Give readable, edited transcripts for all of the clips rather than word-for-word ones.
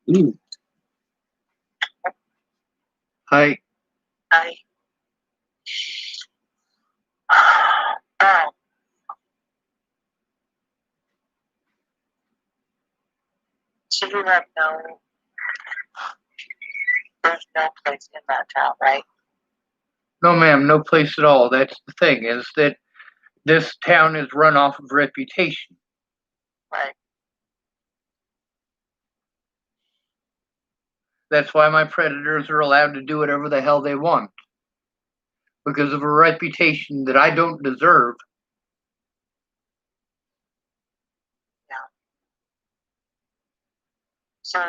Ooh. Hi. I um, so you have there's no place in that town, right? No, ma'am, no place at all. That's the thing, is that this town is run off of reputation. Right. That's why my predators are allowed to do whatever the hell they want. Because of a reputation that I don't deserve. Yeah. So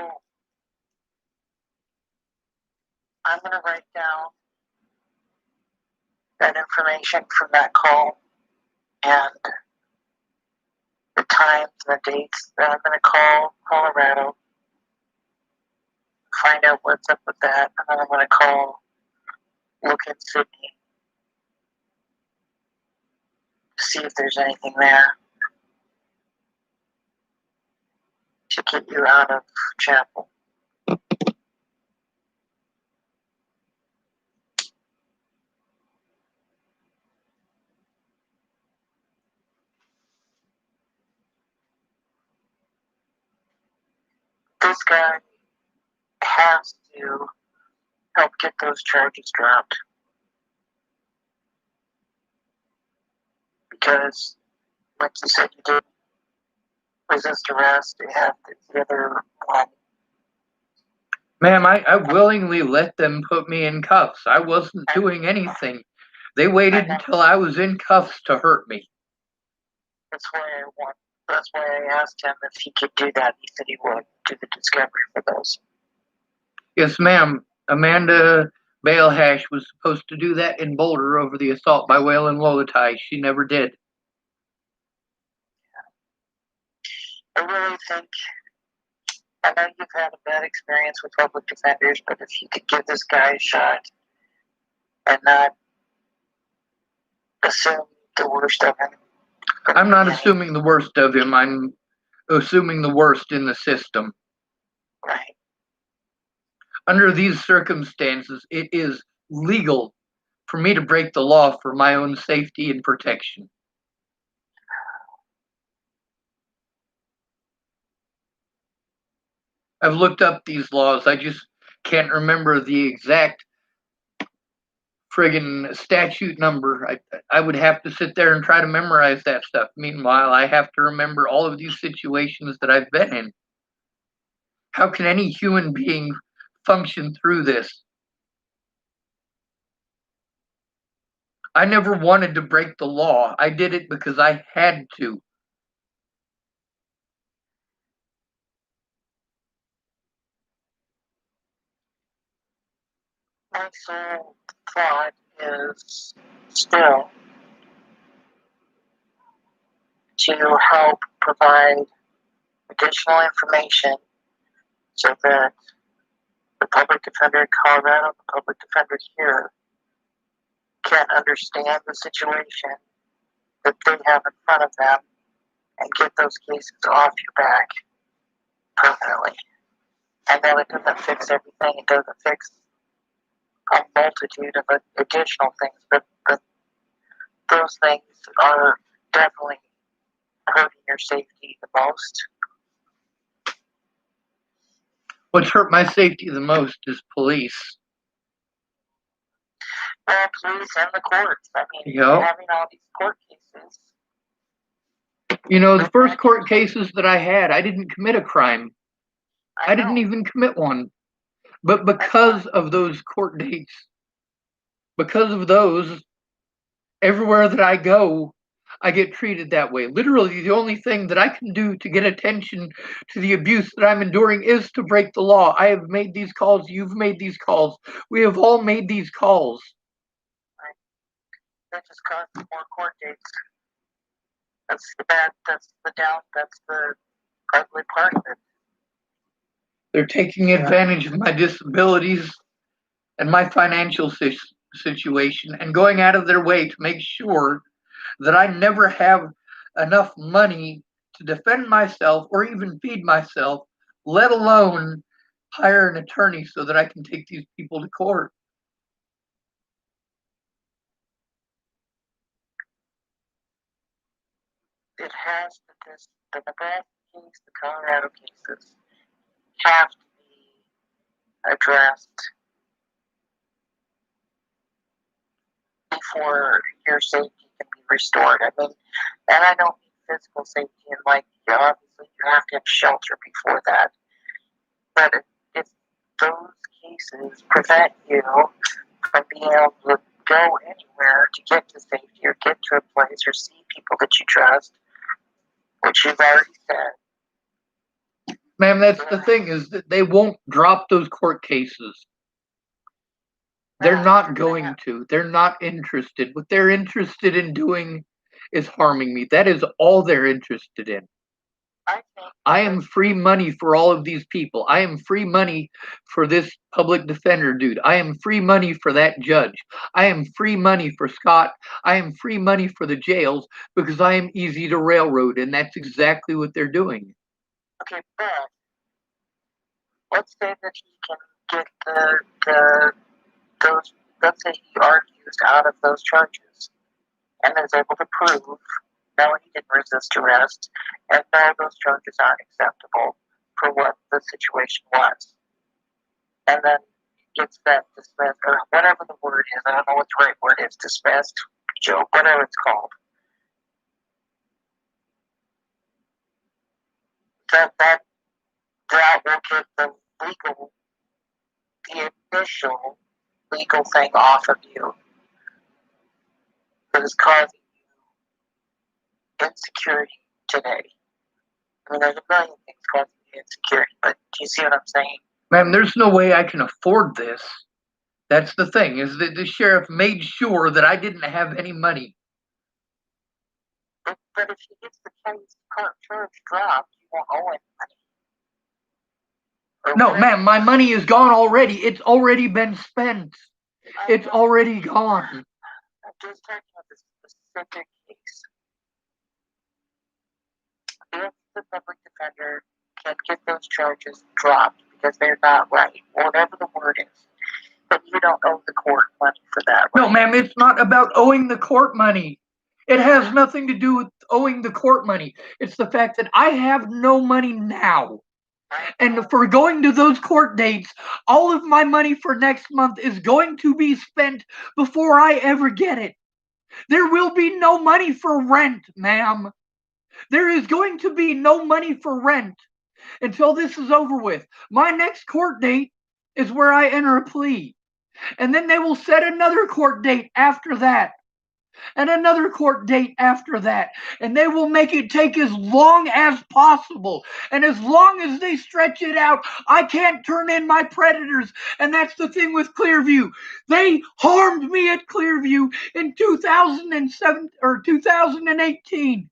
I'm gonna write down that information from that call and the times and the dates that I'm gonna call Colorado, find out what's up with that, and then I'm gonna call look in Sydney to see if there's anything there to get you out of Chapel. This guy has to help get those charges dropped because, like you said, you did resist arrest. You have the other one. Ma'am, I willingly let them put me in cuffs. I wasn't doing anything. They waited until I was in cuffs to hurt me. That's why I asked him if he could do that. He said he would do the discovery for those. Yes, ma'am. Amanda Balehash was supposed to do that in Boulder over the assault by Waylon Lolatai. She never did. I really think, I know you've had a bad experience with public defenders, but if you could give this guy a shot and not assume the worst of him. I'm not assuming the worst of him. I'm assuming the worst in the system. Right. Under these circumstances, it is legal for me to break the law for my own safety and protection. I've looked up these laws. I just can't remember the exact friggin' statute number. I would have to sit there and try to memorize that stuff. Meanwhile, I have to remember all of these situations that I've been in. How can any human being function through this? I never wanted to break the law. I did it because I had to. My sole thought is still to help provide additional information so that the public defender in Colorado, the public defender here, can understand the situation that they have in front of them and get those cases off your back permanently. I know it doesn't fix everything, it doesn't fix a multitude of additional things, but those things are definitely hurting your safety the most. What's hurt my safety the most is police. Well, police and the courts. I mean, you're having all these court cases. You know, the first court cases that I had, I didn't commit a crime. I didn't even commit one. But because of those court dates, because of those, everywhere that I go, I get treated that way. Literally, the only thing that I can do to get attention to the abuse that I'm enduring is to break the law. I have made these calls. You've made these calls. We have all made these calls. Right. That just caused more court dates. That's the bad. That's the ugly part of it. They're taking advantage of my disabilities and my financial situation and going out of their way to make sure that I never have enough money to defend myself or even feed myself, let alone hire an attorney so that I can take these people to court. It has to just, the Nebraska case, the Colorado cases have to be addressed before your safety can be restored. I mean, and I don't mean physical safety, and like, obviously you have to have shelter before that. But if those cases prevent you from being able to go anywhere to get to safety or get to a place or see people that you trust, which you've already said. Ma'am, that's the thing, is that they won't drop those court cases. They're not going to. They're not interested. What they're interested in doing is harming me. That is all they're interested in. I am free money for all of these people. I am free money for this public defender dude. I am free money for that judge. I am free money for Scott. I am free money for the jails because I am easy to railroad, and that's exactly what they're doing. Okay, but let's say that he can get those, let's say he argues out of those charges and is able to prove, no, he didn't resist arrest, and no, those charges aren't acceptable for what the situation was. And then gets that dismissed, or whatever the word is, I don't know what the right word is, dismissed, joke, whatever it's called. That will get the initial legal thing off of you that is causing you insecurity today. I mean, there's a million things causing you insecurity, but do you see what I'm saying? Ma'am, there's no way I can afford this. That's the thing, is that the sheriff made sure that I didn't have any money. But if he gets the case charge dropped, you won't owe him money. No, ma'am, my money is gone already. It's already been spent. It's already gone. I'm just talking about this specific case. If the public defender can get those charges dropped because they're not right, whatever the word is, but you don't owe the court money for that. Right? No, ma'am, it's not about owing the court money. It has nothing to do with owing the court money. It's the fact that I have no money now. And for going to those court dates, all of my money for next month is going to be spent before I ever get it. There will be no money for rent, ma'am. There is going to be no money for rent until this is over with. My next court date is where I enter a plea. And then they will set another court date after that. And another court date after that. And they will make it take as long as possible. And as long as they stretch it out, I can't turn in my predators. And that's the thing with Clearview. They harmed me at Clearview in 2007 or 2018.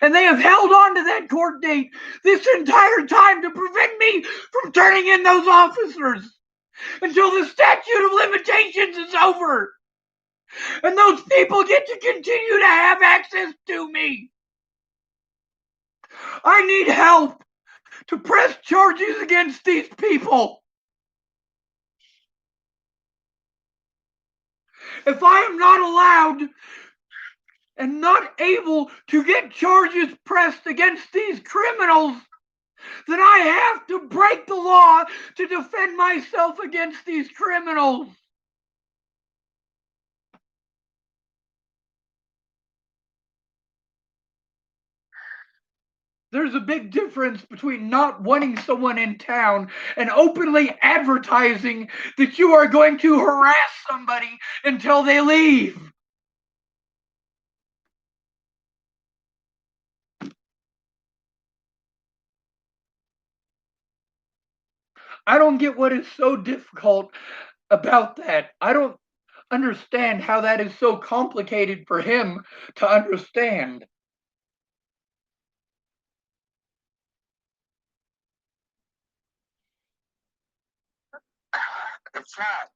And they have held on to that court date this entire time to prevent me from turning in those officers until the statute of limitations is over. And those people get to continue to have access to me. I need help to press charges against these people. If I am not allowed and not able to get charges pressed against these criminals, then I have to break the law to defend myself against these criminals. There's a big difference between not wanting someone in town and openly advertising that you are going to harass somebody until they leave. I don't get what is so difficult about that. I don't understand how that is so complicated for him to understand. It's not.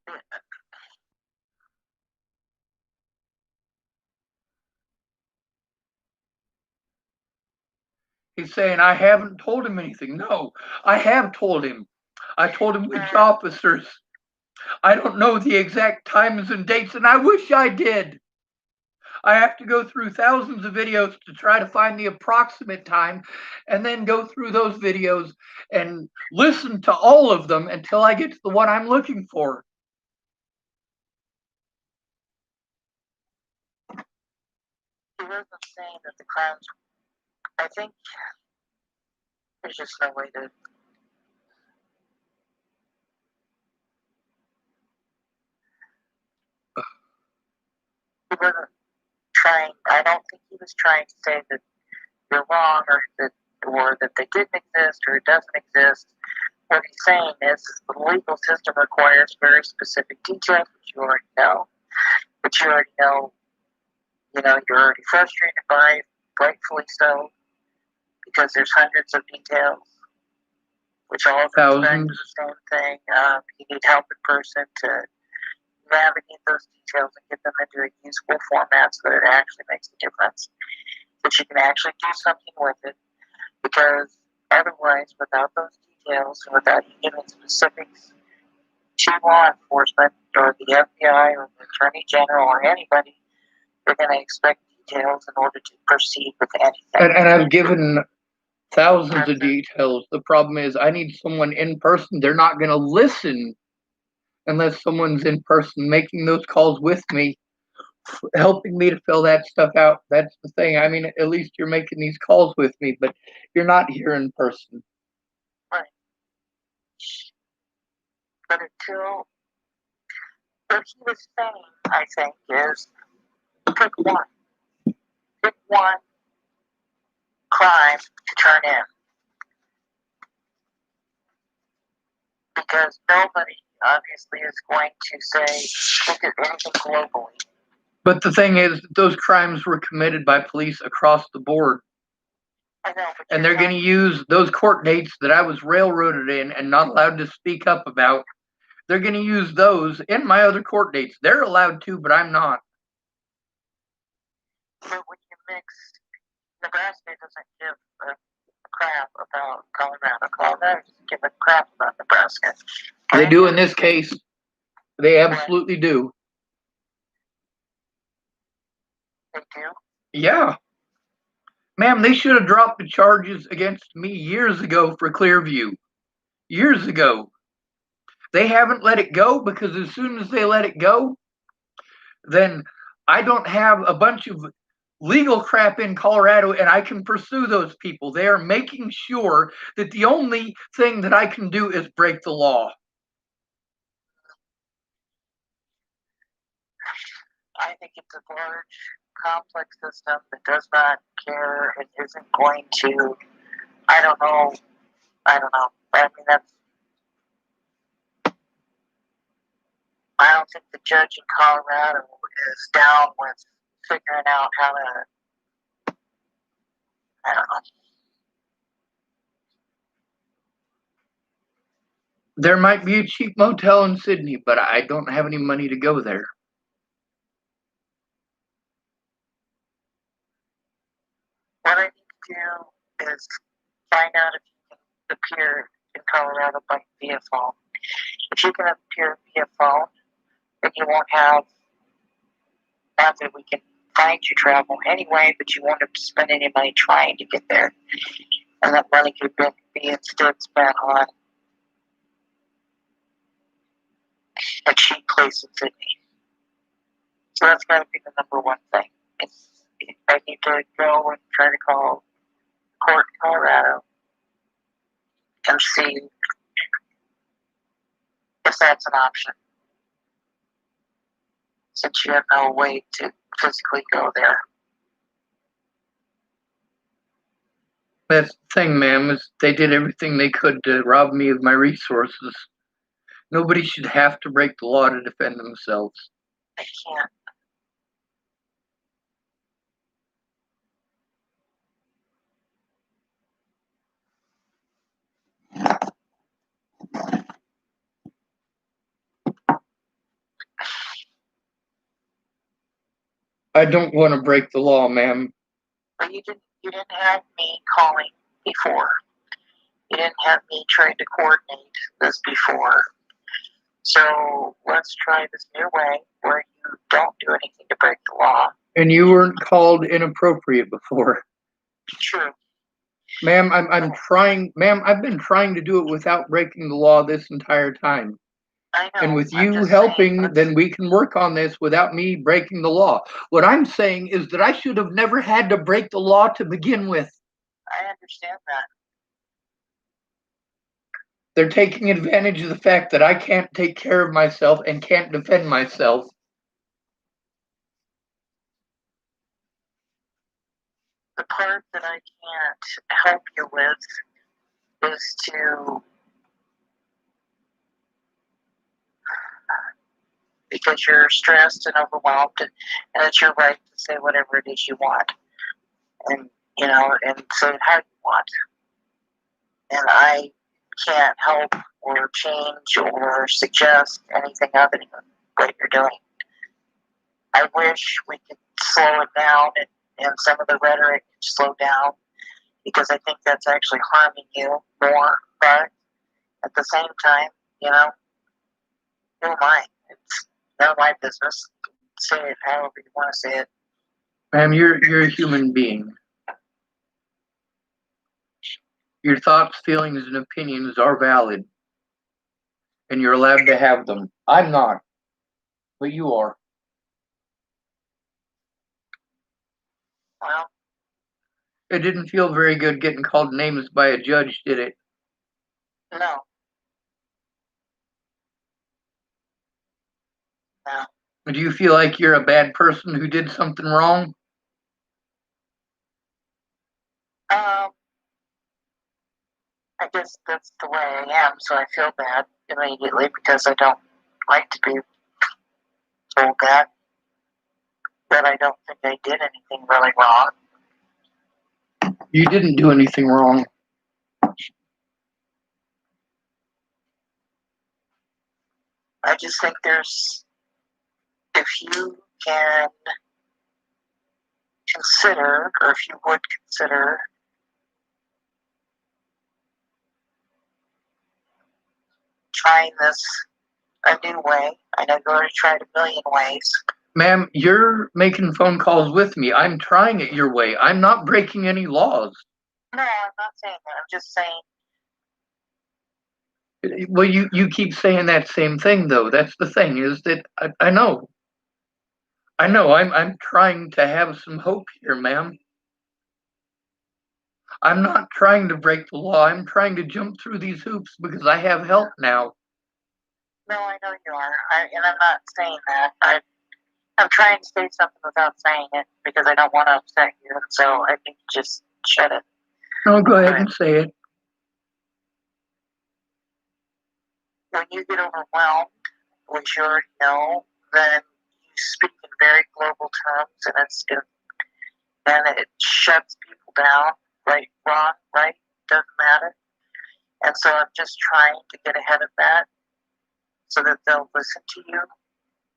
He's saying I haven't told him anything. No, I have told him. I told him which officers. I don't know the exact times and dates, and I wish I did. I have to go through thousands of videos to try to find the approximate time and then go through those videos and listen to all of them until I get to the one I'm looking for. He wasn't saying that the crimes. I think there's just no way to. He wasn't trying. I don't think he was trying to say that you're wrong or that they didn't exist or it doesn't exist. What he's saying is the legal system requires very specific details, which you already know. But you already know, you're already frustrated by it, rightfully so, because there's hundreds of details, which all of them back to the same thing. You need help in person to navigate those details and get them into a useful format so that it actually makes a difference. That you can actually do something with it, because otherwise, without those details and without giving specifics to law enforcement or the FBI or the Attorney General or anybody, they're going to expect details in order to proceed with anything. And I've given thousands of details. The problem is I need someone in person. They're not going to listen unless someone's in person making those calls with me, helping me to fill that stuff out. That's the thing. I mean, at least you're making these calls with me, but you're not here in person. Right. But until what he was saying, I think, is pick one. Pick one crime to turn in. Because nobody, obviously, is going to say, look at anything globally. But the thing is, those crimes were committed by police across the board. I know, and they're going to use those court dates that I was railroaded in and not allowed to speak up about. They're going to use those in my other court dates. They're allowed to, but I'm not. But when you mix, Nebraska doesn't give a crap about Colorado. Colorado doesn't give a crap about Nebraska. They do in this case. They absolutely do. They do? Yeah. Ma'am, they should have dropped the charges against me years ago for Clearview. Years ago. They haven't let it go because as soon as they let it go, then I don't have a bunch of legal crap in Colorado and I can pursue those people. They are making sure that the only thing that I can do is break the law. I think it's a large, complex system that does not care and isn't going to, I don't know. I mean, I don't think the judge in Colorado is down with figuring out how to, I don't know. There might be a cheap motel in Sydney, but I don't have any money to go there. What I need to do is find out if you can appear in Colorado via phone. If you can appear via phone, then you won't have, not that we can find you travel anyway, but you won't have to spend any money trying to get there. And that money could be instead spent on a cheap place in Sydney. So that's got to be the number one thing. I need to go and try to call court in Colorado and see if that's an option. Since you have no way to physically go there. That's the thing, ma'am, is they did everything they could to rob me of my resources. Nobody should have to break the law to defend themselves. I can't. I don't want to break the law, ma'am. But you didn't have me calling before. You didn't have me trying to coordinate this before. So let's try this new way where you don't do anything to break the law. And you weren't called inappropriate before. True. Ma'am, I'm trying, ma'am, I've been trying to do it without breaking the law this entire time. I know. And with I'm you just helping, saying, then we can work on this without me breaking the law. What I'm saying is that I should have never had to break the law to begin with. I understand that. They're taking advantage of the fact that I can't take care of myself and can't defend myself. The part that I can't help you with is to, because you're stressed and overwhelmed, and it's your right to say whatever it is you want, and and say it how you want. And I can't help or change or suggest anything other than what you're doing. I wish we could slow it down and some of the rhetoric could slow down, because I think that's actually harming you more. But at the same time, who am I? It's none of my business. Say it however you want to say it. Ma'am, you're a human being. Your thoughts, feelings, and opinions are valid, and you're allowed to have them. I'm not, but you are. Well, It didn't feel very good getting called names by a judge, did it? no. No. Do you feel like you're a bad person who did something wrong? I guess that's the way I am, so I feel bad immediately because I don't like to be told that. But I don't think I did anything really wrong. You didn't do anything wrong. I just think if you can consider, or if you would consider, trying this a new way. I know you already tried a million ways. Ma'am, you're making phone calls with me. I'm trying it your way. I'm not breaking any laws. No, I'm not saying that. I'm just saying. Well, you keep saying that same thing, though. That's the thing, is that I know. I'm trying to have some hope here, ma'am. I'm not trying to break the law. I'm trying to jump through these hoops because I have help now. No, I know you are. And I'm not saying that. I'm trying to say something without saying it because I don't want to upset you. So I think just shut it. No, go ahead and say it. When you get overwhelmed, which you already know, then you speak in very global terms, and it shuts people down. Right, wrong, right, doesn't matter. And so I'm just trying to get ahead of that so that they'll listen to you.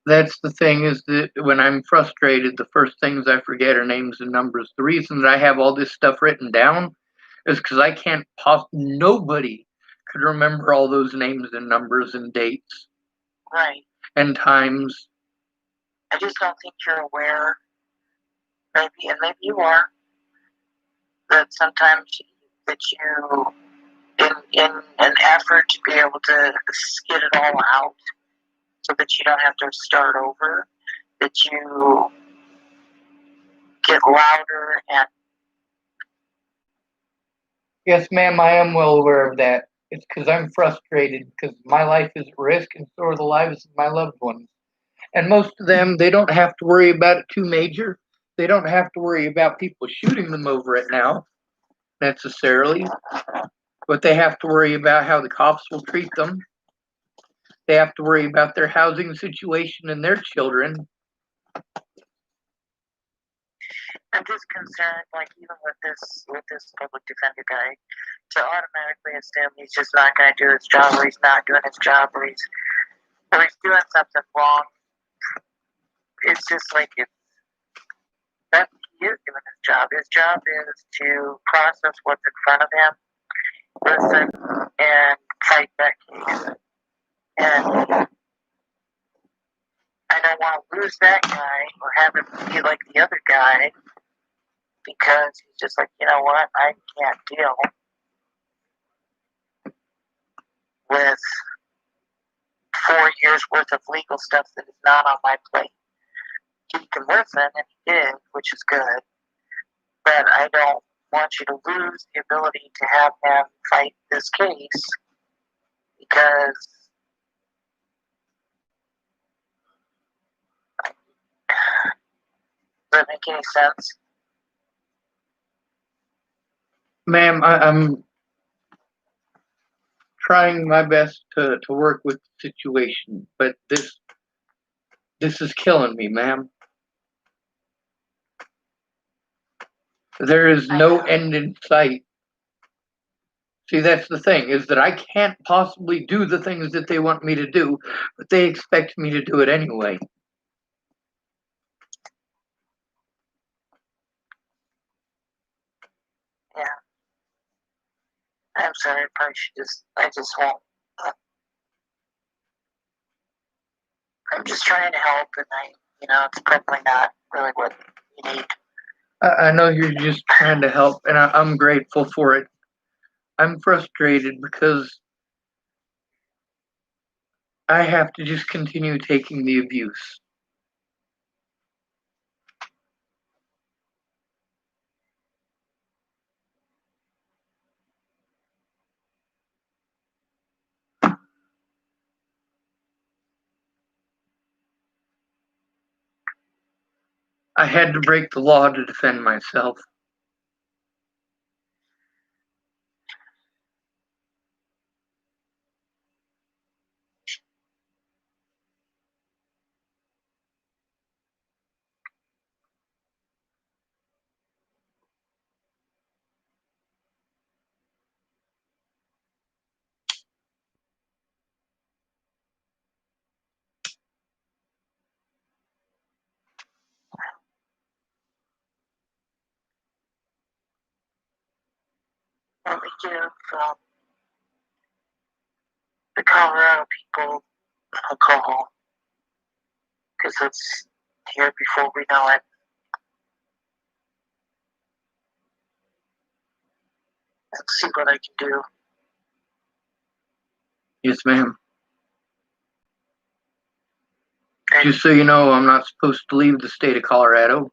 That's the thing, is that when I'm frustrated, the first things I forget are names and numbers. The reason that I have all this stuff written down is because I can't nobody could remember all those names and numbers and dates. Right. And times. I just don't think you're aware, maybe, and maybe you are, that sometimes that you, in an effort to be able to get it all out so that you don't have to start over, that you get louder and... Yes, ma'am, I am well aware of that. It's because I'm frustrated because my life is at risk and so are the lives of my loved ones. And most of them, they don't have to worry about it too major. They don't have to worry about people shooting them over it now, necessarily. But they have to worry about how the cops will treat them. They have to worry about their housing situation and their children. I'm just concerned, like even with this public defender guy, to automatically assume he's just not going to do his job, or he's not doing his job, or he's doing something wrong. It's just like that's he is doing his job. His job is to process what's in front of him, listen, and fight that case. And I don't want to lose that guy or have him be like the other guy because he's just like, you know what, I can't deal with 4 years worth of legal stuff that is not on my plate. He can listen, and he did, which is good, but I don't want you to lose the ability to have him fight this case because does that make any sense? Ma'am, I'm trying my best to work with the situation, but this is killing me, ma'am. There is no end in sight. See, that's the thing, is that I can't possibly do the things that they want me to do, but they expect me to do it anyway. Yeah. I'm sorry, I just won't. I'm just trying to help, and it's probably not really what you need. I know you're just trying to help, and I'm grateful for it. I'm frustrated because I have to just continue taking the abuse. I had to break the law to defend myself. Let me give the Colorado people a call, because it's here before we know it. Let's see what I can do. Yes, ma'am. Just so you know, I'm not supposed to leave the state of Colorado,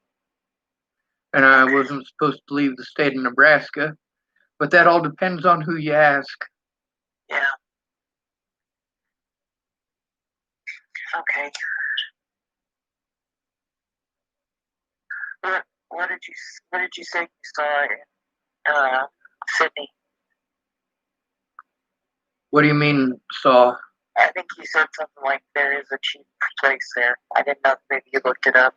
and I wasn't supposed to leave the state of Nebraska, but that all depends on who you ask. Yeah. Okay. What did you say you saw in Sydney? What do you mean, saw? I think you said something like there is a cheap place there. I didn't know if maybe you looked it up.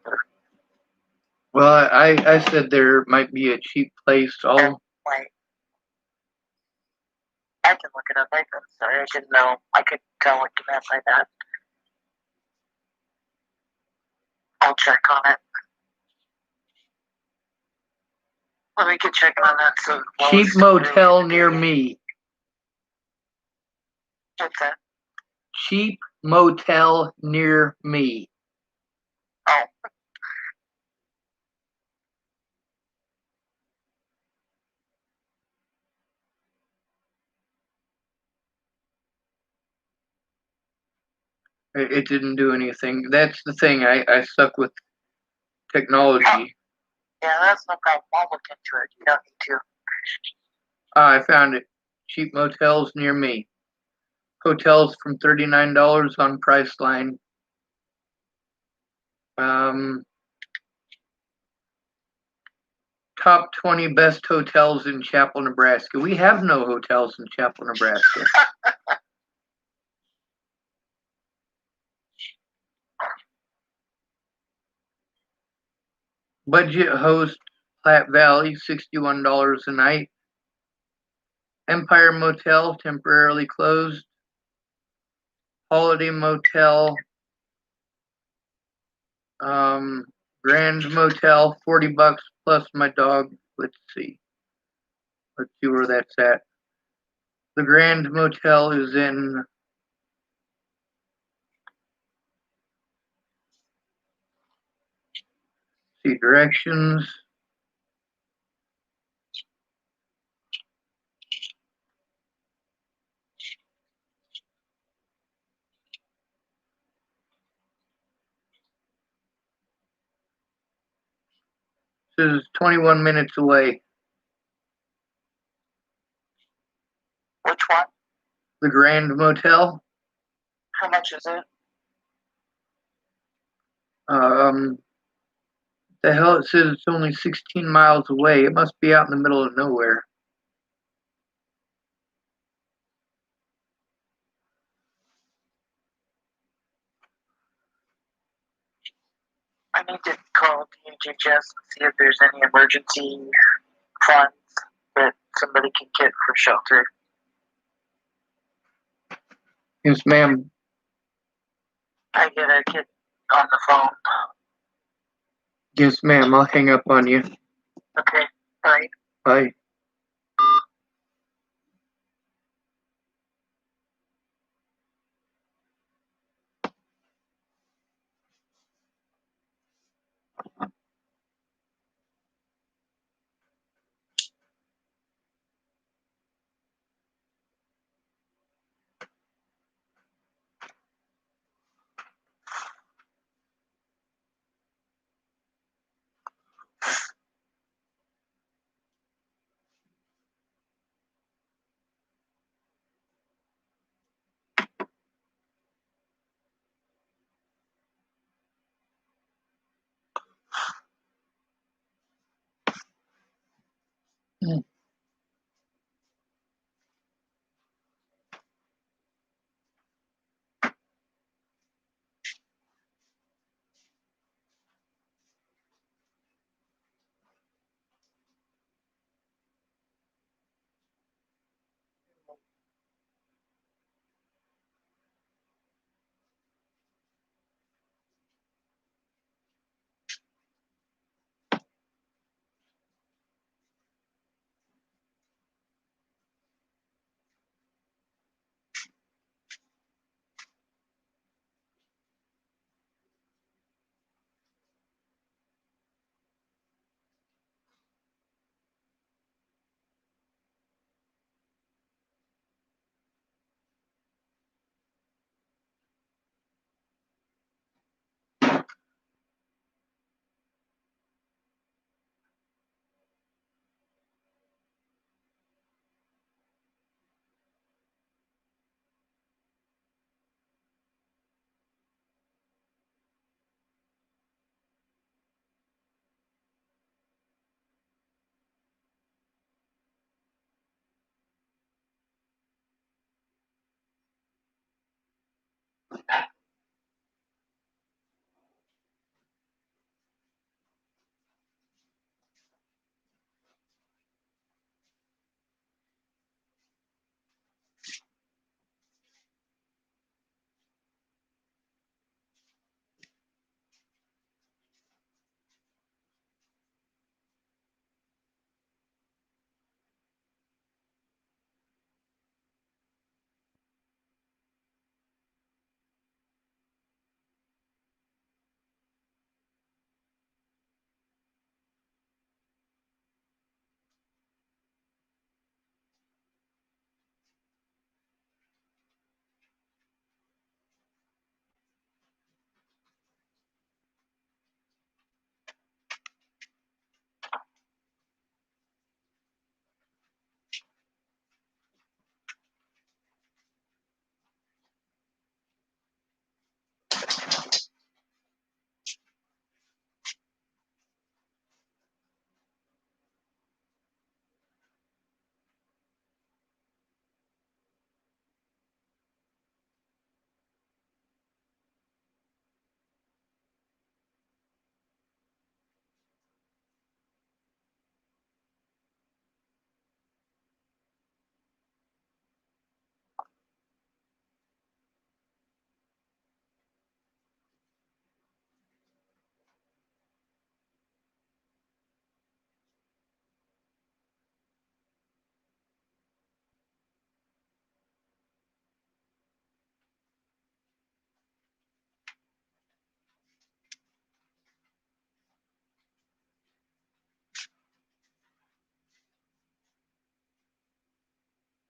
Well, I said there might be a cheap place. Wait. I can look it up. I'm sorry, I didn't know. I couldn't tell what you meant by that. I'll check on it. Let me get checking on that. So cheap motel near me. What's that? Cheap motel near me. Oh. It didn't do anything. That's the thing. I suck with technology. Oh. Yeah, that's no problem. I'll look into it. You don't need to. I found it. Cheap motels near me. Hotels from $39 on Priceline. Top 20 best hotels in Chapel, Nebraska. We have no hotels in Chapel, Nebraska. Budget host, Platte Valley, $61 a night. Empire Motel, temporarily closed. Holiday Motel, Grand Motel, $40 plus my dog. Let's see where that's at. The Grand Motel is in see directions. This is 21 minutes away. Which one? The Grand Motel. How much is it? The hell, it says it's only 16 miles away. It must be out in the middle of nowhere. I need to call DHHS and see if there's any emergency funds that somebody can get for shelter. Yes, ma'am. I gotta get on the phone. Yes, ma'am. I'll hang up on you. Okay, bye. Bye.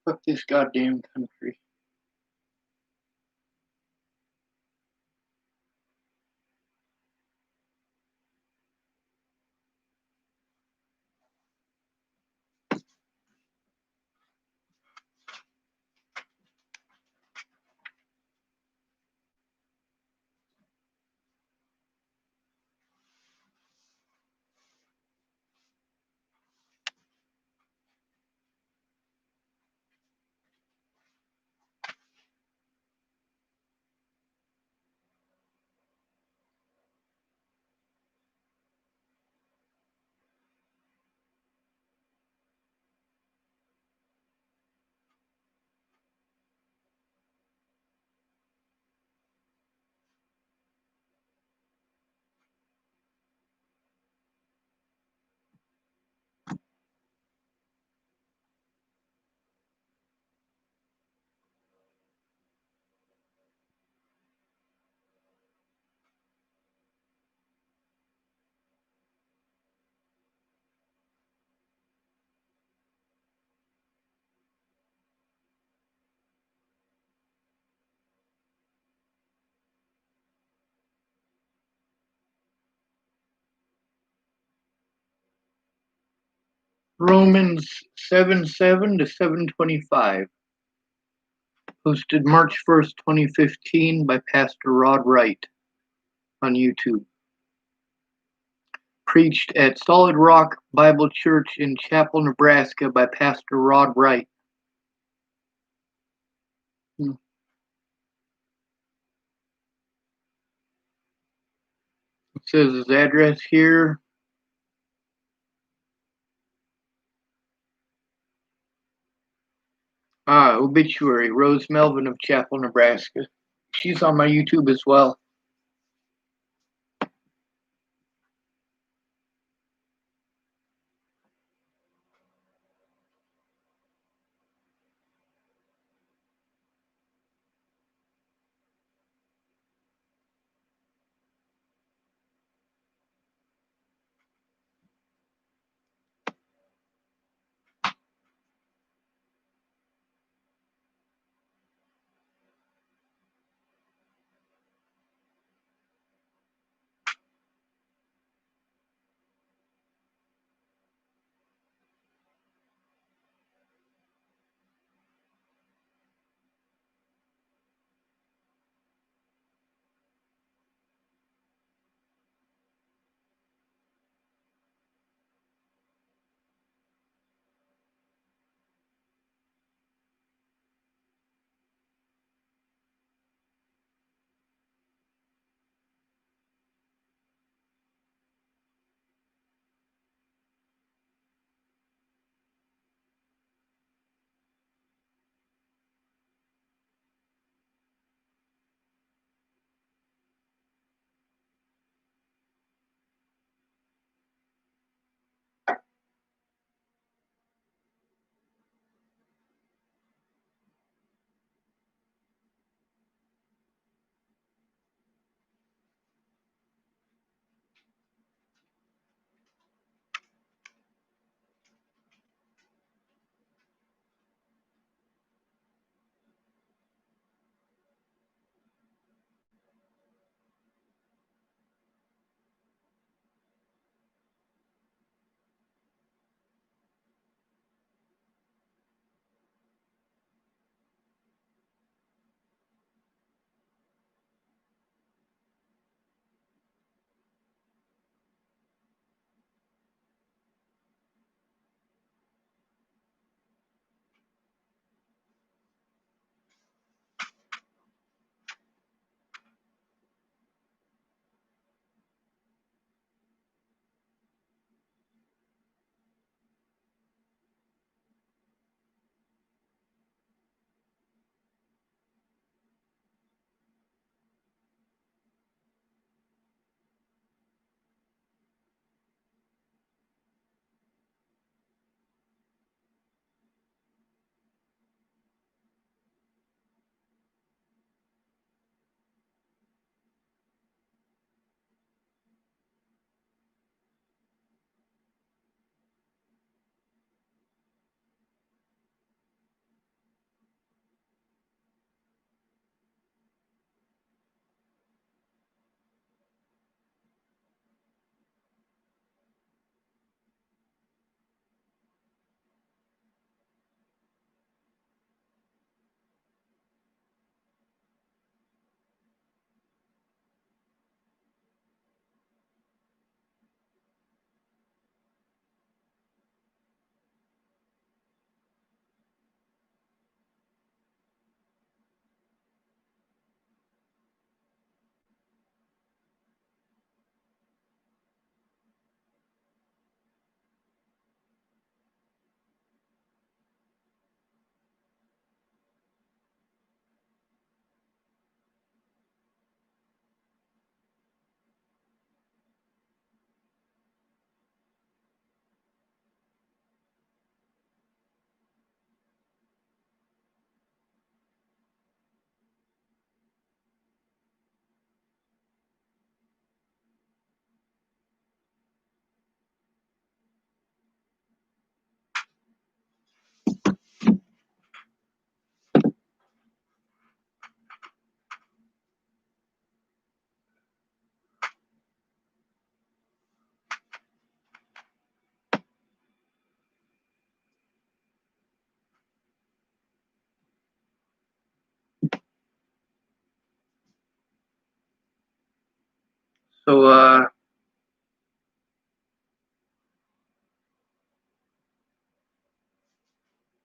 Fuck this goddamn country. Romans 7:7 to 7:25. Posted March 1st, 2015 by Pastor Rod Wright on YouTube. Preached at Solid Rock Bible Church in Chapel, Nebraska by Pastor Rod Wright. It says his address here. Obituary, Rose Melvin of Chapel, Nebraska. She's on my YouTube as well.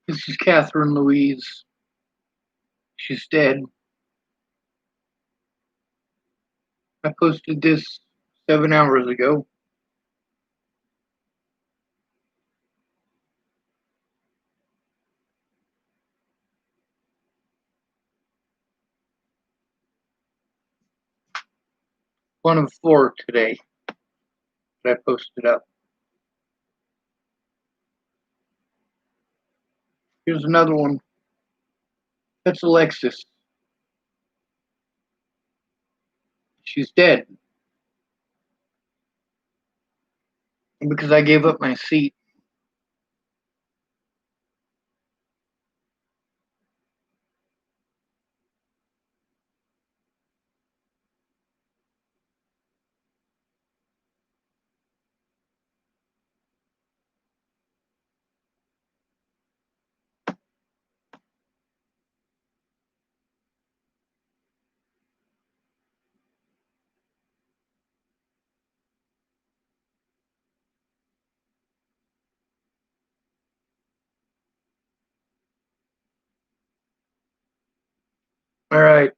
This is Catherine Louise. She's dead. I posted this 7 hours ago. One of 4 today that I posted up. Here's another one. That's Alexis. She's dead. Because I gave up my seat. All right.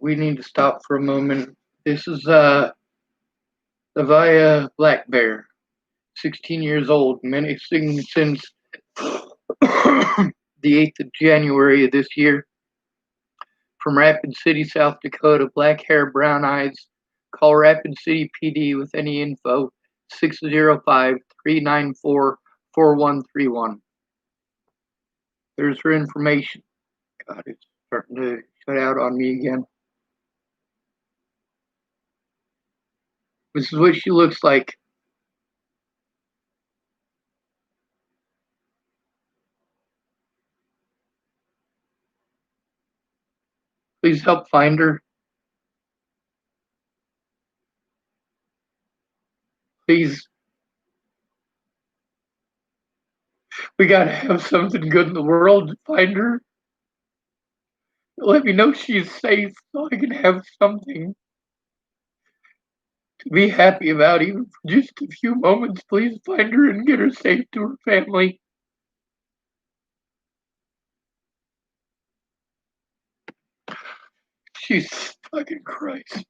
We need to stop for a moment. This is Avaya Black Bear, 16 years old, menacing since the 8th of January of this year. From Rapid City, South Dakota, black hair, brown eyes. Call Rapid City PD with any info, 605-394-4131. There's her information. God, it's starting to shut out on me again. This is what she looks like. Please help find her. Please. We gotta have something good in the world to find her. Let me know she's safe so I can have something to be happy about, even for just a few moments. Please find her and get her safe to her family. Jesus fucking Christ.